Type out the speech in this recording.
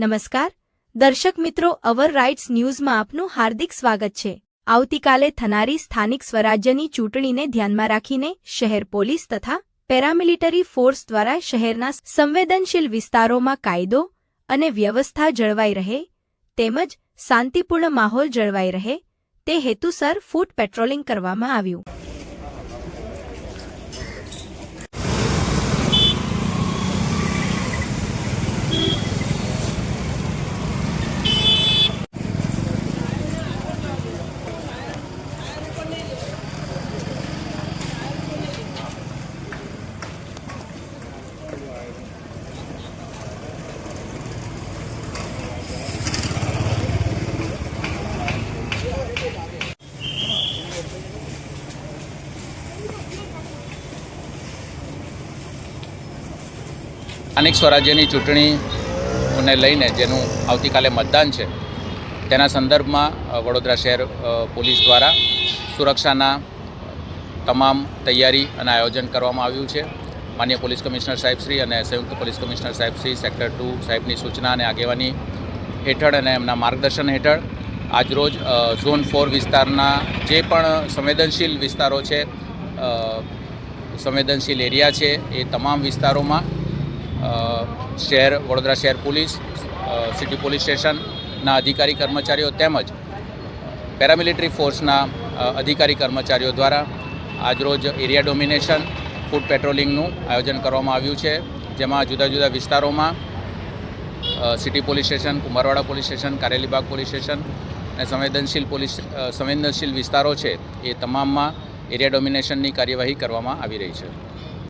નમસ્કાર દર્શક મિત્રો, અવર રાઇટ્સ ન્યૂઝમાં આપનું હાર્દિક સ્વાગત છે। આવતીકાલે થનારી સ્થાનિક સ્વરાજ્યની ચૂંટણીને ધ્યાનમાં રાખીને શહેર પોલીસ તથા પેરામિલિટરી ફોર્સ દ્વારા શહેરના સંવેદનશીલ વિસ્તારોમાં કાયદો અને વ્યવસ્થા જળવાઈ રહે તેમજ શાંતિપૂર્ણ માહોલ જળવાઈ રહે તે હેતુસર ફૂટ પેટ્રોલિંગ કરવામાં આવ્યું। સ્થાનિક સ્વરાજ્યની ચૂંટણીને લઈને જેનું આવતીકાલે મતદાન છે તેના સંદર્ભમાં વડોદરા શહેર પોલીસ દ્વારા સુરક્ષાના તમામ તૈયારી અને આયોજન કરવામાં આવ્યું છે। માનનીય પોલીસ કમિશનર સાહેબશ્રી અને સંયુક્ત પોલીસ કમિશનર સાહેબશ્રી સેક્ટર 2 સાહેબની સૂચના અને આગેવાની હેઠળ અને એમના માર્ગદર્શન હેઠળ આજરોજ ઝોન 4 વિસ્તારના જે પણ સંવેદનશીલ વિસ્તારો છે, સંવેદનશીલ એરિયા છે, એ તમામ વિસ્તારોમાં વડોદરા શહેર પોલીસ, સિટી પોલીસ સ્ટેશનના અધિકારી કર્મચારીઓ તેમજ પેરામિલિટરી ફોર્સના અધિકારી કર્મચારીઓ દ્વારા આજરોજ એરિયા ડોમિનેશન ફૂટ પેટ્રોલિંગનું આયોજન કરવામાં આવ્યું છે, જેમાં જુદા જુદા વિસ્તારોમાં city police station, Kumbharwada police station, Karelibaug police station અને સંવેદનશીલ વિસ્તારો છે એ તમામમાં એરિયા ડોમિનેશનની કાર્યવાહી કરવામાં આવી રહી છે।